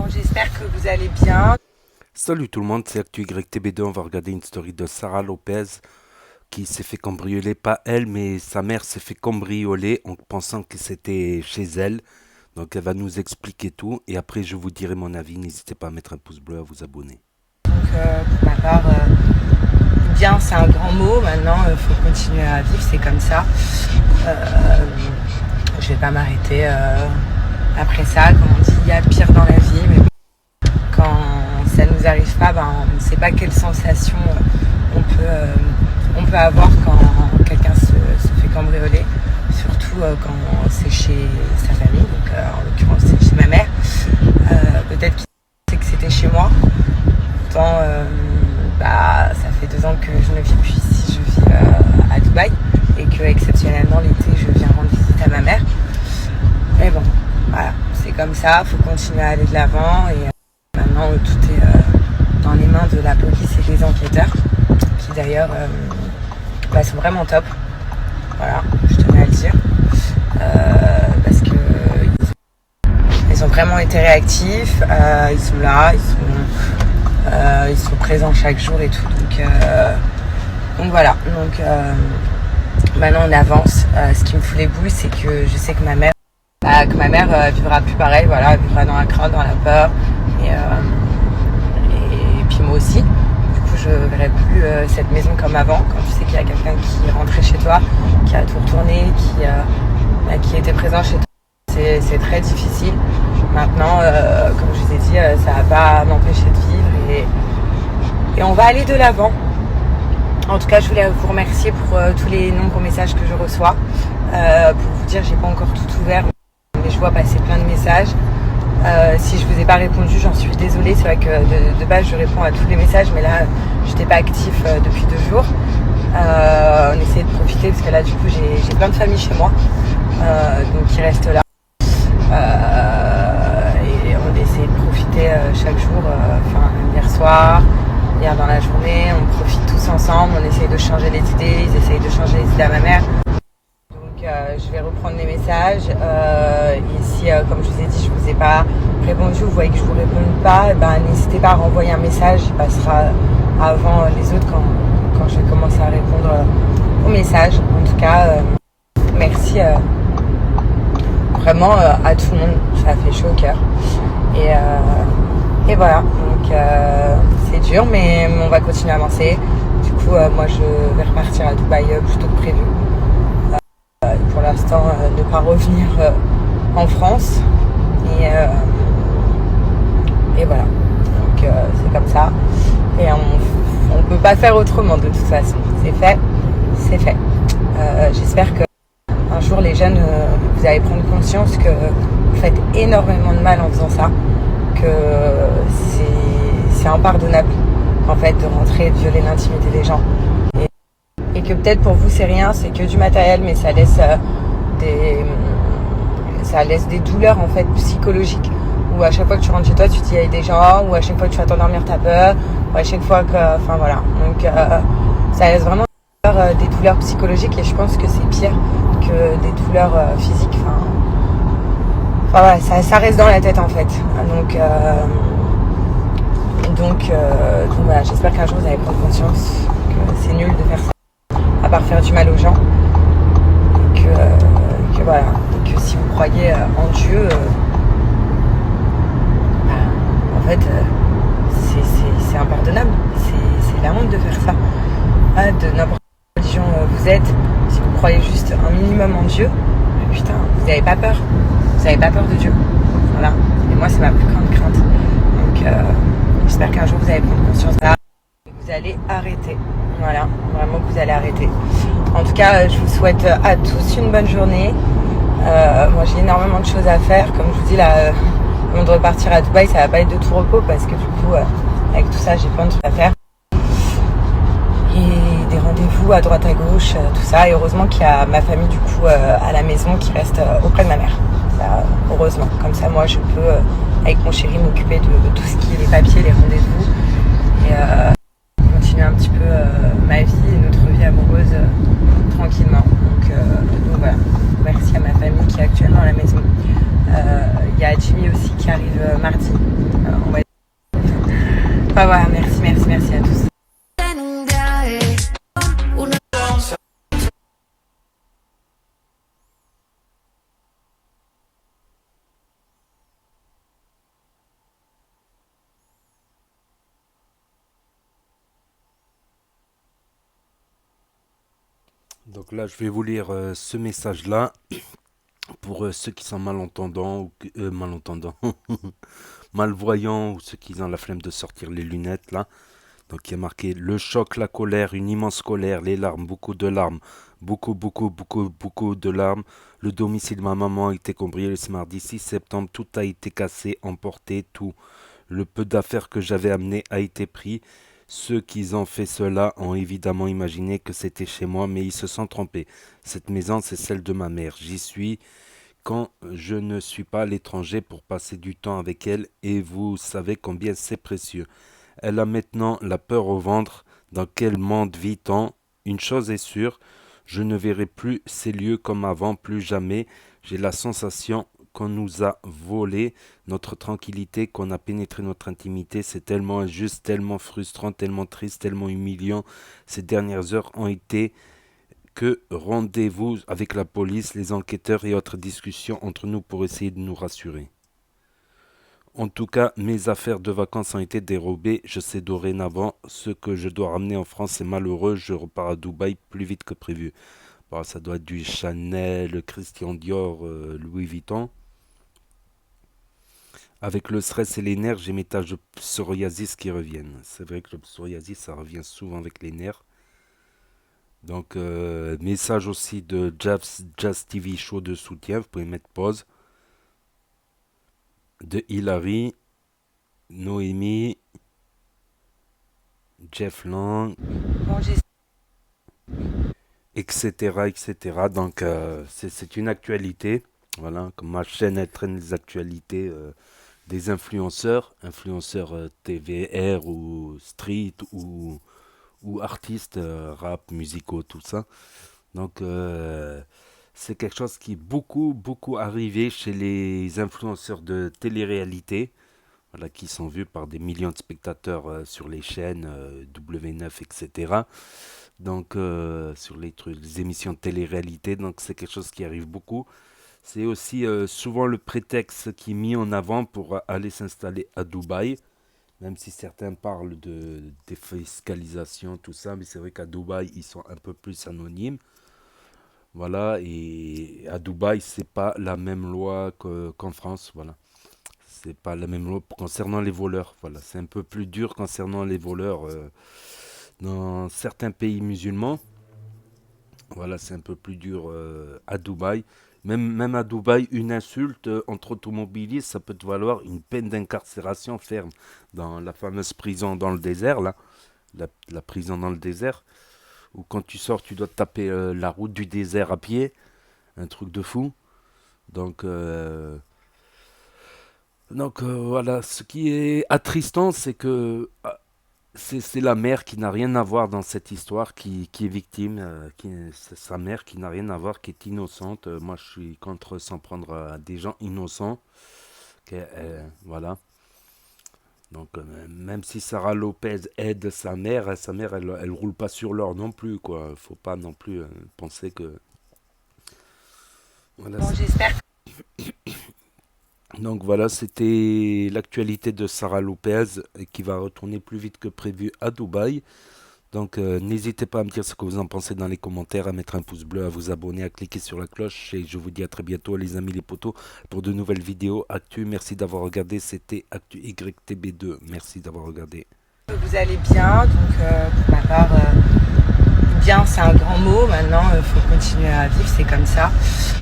j'espère que vous allez bien. Salut tout le monde, c'est ActuYTB2. On va regarder une story de Sarah Lopez qui s'est fait cambrioler. Pas elle, mais sa mère s'est fait cambrioler en pensant que c'était chez elle. Donc elle va nous expliquer tout et après je vous dirai mon avis. N'hésitez pas à mettre un pouce bleu, à vous abonner. Pour ma part, bien c'est un grand mot. Maintenant, il faut continuer à vivre, c'est comme ça. Je vais pas m'arrêter après ça. Comme on dit, il y a pire dans la vie, mais quand ça nous arrive pas, on ne sait pas quelle sensation on peut avoir quand quelqu'un se fait cambrioler, surtout quand c'est chez sa famille, donc en l'occurrence c'est chez ma mère. Peut-être qu'il sait que c'était chez moi, pourtant ça fait 2 ans que je ne vis plus ici, je vis à Dubaï et que exceptionnellement l'été je viens rendre visite à ma mère. Mais bon, voilà, c'est comme ça, il faut continuer à aller de l'avant et maintenant tout est dans les mains de la police et des enquêteurs qui d'ailleurs sont vraiment top. Voilà, je tenais à le dire. Parce que ils ont vraiment été réactifs, ils sont là, ils sont présents chaque jour et tout. Donc voilà. Donc maintenant on avance. Ce qui me fout les boules, c'est que je sais que ma mère vivra plus pareil. Voilà, elle vivra dans la crainte, dans la peur. Et puis moi aussi. Je verrai plus cette maison comme avant, quand tu sais qu'il y a quelqu'un qui est rentré chez toi, qui a tout retourné, qui était présent chez toi. C'est très difficile. Maintenant, comme je vous ai dit, ça va pas m'empêcher de vivre et on va aller de l'avant. En tout cas, je voulais vous remercier pour tous les nombreux messages que je reçois. Pour vous dire, j'ai pas encore tout ouvert, mais je vois passer plein de messages. Si je vous ai pas répondu, j'en suis désolée. C'est vrai que de base je réponds à tous les messages, mais là j'étais pas actif depuis 2 jours. On essayait de profiter parce que là du coup j'ai plein de familles chez moi, donc qui restent là. Et on essaie de profiter chaque jour. Hier soir, hier dans la journée, on profite tous ensemble. On essaye de changer les idées. Ils essayent de changer les idées à ma mère. Je vais reprendre les messages. Et si, comme je vous ai dit, je vous ai pas répondu, vous voyez que je vous réponds pas, n'hésitez pas à renvoyer un message. Il passera avant les autres quand je vais commencer à répondre aux messages. En tout cas, merci vraiment à tout le monde. Ça fait chaud au cœur. Et voilà. Donc c'est dur, mais on va continuer à avancer. Du coup, moi, je vais repartir à Dubaï plus tôt que prévu. Pour l'instant, ne pas revenir en France et voilà, donc c'est comme ça et on peut pas faire autrement de toute façon, c'est fait. J'espère que un jour les jeunes vous allez prendre conscience que vous faites énormément de mal en faisant ça, que c'est impardonnable en fait de rentrer et de violer l'intimité des gens. Et que peut-être pour vous c'est rien, c'est que du matériel, mais ça laisse des douleurs en fait psychologiques, où à chaque fois que tu rentres chez toi tu te dis il y a des gens, ou à chaque fois que tu vas t'endormir t'as peur, ou à chaque fois que, enfin voilà, donc ça laisse vraiment des douleurs psychologiques, et je pense que c'est pire que des douleurs physiques, enfin voilà, ça reste dans la tête en fait, donc voilà, j'espère qu'un jour vous allez prendre conscience que c'est nul de faire ça, à part faire du mal aux gens, que voilà, et que si vous croyez en Dieu, en fait c'est impardonnable, c'est la honte de faire ça, de n'importe quelle religion vous êtes. Si vous croyez juste un minimum en Dieu, putain, vous n'avez pas peur de Dieu, voilà. Et moi c'est ma plus grande crainte, donc j'espère qu'un jour vous allez prendre conscience de ça et que vous allez arrêter. Voilà, vraiment que vous allez arrêter. En tout cas, je vous souhaite à tous une bonne journée. Moi, j'ai énormément de choses à faire. Comme je vous dis, là, avant de repartir à Dubaï, ça va pas être de tout repos parce que du coup, avec tout ça, j'ai plein de trucs à faire. Et des rendez-vous à droite à gauche, tout ça. Et heureusement qu'il y a ma famille, du coup, à la maison qui reste auprès de ma mère. Ça, heureusement. Comme ça, moi, je peux, avec mon chéri, m'occuper de tout ce qui est les papiers, les rendez-vous. Et continuer un petit peu ma vie et notre vie amoureuse tranquillement. Donc voilà, merci à ma famille qui est actuellement à la maison. Il y a Jimmy aussi qui arrive mardi Bah voilà, merci à tous. Donc là, je vais vous lire ce message-là pour ceux qui sont malentendants ou malentendants, malvoyants ou ceux qui ont la flemme de sortir les lunettes là. Donc il y a marqué le choc, la colère, une immense colère, les larmes, beaucoup de larmes, beaucoup de larmes. Le domicile de ma maman a été cambriolé ce mardi 6 septembre, tout a été cassé, emporté, tout. Le peu d'affaires que j'avais amené a été pris. Ceux qui ont fait cela ont évidemment imaginé que c'était chez moi, mais ils se sont trompés. Cette maison, c'est celle de ma mère. J'y suis quand je ne suis pas à l'étranger pour passer du temps avec elle, et vous savez combien c'est précieux. Elle a maintenant la peur au ventre. Dans quel monde vit-on? Une chose est sûre, je ne verrai plus ces lieux comme avant, plus jamais. J'ai la sensation qu'on nous a volé notre tranquillité, qu'on a pénétré notre intimité. C'est tellement injuste, tellement frustrant, tellement triste, tellement humiliant. Ces dernières heures ont été que rendez-vous avec la police, les enquêteurs et autres discussions entre nous pour essayer de nous rassurer. En tout cas, mes affaires de vacances ont été dérobées. Je sais dorénavant ce que je dois ramener en France. C'est malheureux, je repars à Dubaï plus vite que prévu. Bon, ça doit être du Chanel, Christian Dior, Louis Vuitton. Avec le stress et les nerfs, j'ai mes taches de psoriasis qui reviennent. C'est vrai que le psoriasis, ça revient souvent avec les nerfs. Donc, message aussi de Jazz TV Show de soutien. Vous pouvez mettre pause. De Hilary, Noémie, Jeff Lang, Bon, etc. Donc, c'est une actualité. Voilà, comme ma chaîne, elle traîne les actualités des influenceurs TVR ou street ou artistes, rap, musicaux, tout ça. Donc, c'est quelque chose qui est beaucoup arrivé chez les influenceurs de télé-réalité, voilà, qui sont vus par des millions de spectateurs sur les chaînes W9, etc. Donc, sur les émissions de télé-réalité, donc c'est quelque chose qui arrive beaucoup. C'est aussi souvent le prétexte qui est mis en avant pour aller s'installer à Dubaï, même si certains parlent de défiscalisation, tout ça, mais c'est vrai qu'à Dubaï, ils sont un peu plus anonymes. Voilà, et à Dubaï, c'est pas la même loi qu'en France, voilà. C'est pas la même loi concernant les voleurs, voilà. C'est un peu plus dur concernant les voleurs dans certains pays musulmans. Voilà, c'est un peu plus dur à Dubaï. Même à Dubaï, une insulte entre automobilistes, ça peut te valoir une peine d'incarcération ferme. Dans la fameuse prison dans le désert, là, la prison dans le désert, où quand tu sors, tu dois te taper la route du désert à pied, un truc de fou. Donc, voilà, ce qui est attristant, c'est que c'est la mère qui n'a rien à voir dans cette histoire, qui est victime, c'est sa mère qui n'a rien à voir, qui est innocente. Moi, je suis contre s'en prendre à des gens innocents. Voilà. Donc, même si Sarah Lopez aide sa mère, elle roule pas sur l'or non plus, quoi. Faut pas non plus penser que. Voilà. bon, j'espère. Donc voilà, c'était l'actualité de Sarah Lopez qui va retourner plus vite que prévu à Dubaï. Donc n'hésitez pas à me dire ce que vous en pensez dans les commentaires, à mettre un pouce bleu, à vous abonner, à cliquer sur la cloche. Et je vous dis à très bientôt les amis les potos pour de nouvelles vidéos Actu. Merci d'avoir regardé, c'était Actu YTB2. Merci d'avoir regardé. Vous allez bien, donc pour ma part, bien c'est un grand mot, maintenant il faut continuer à vivre, c'est comme ça.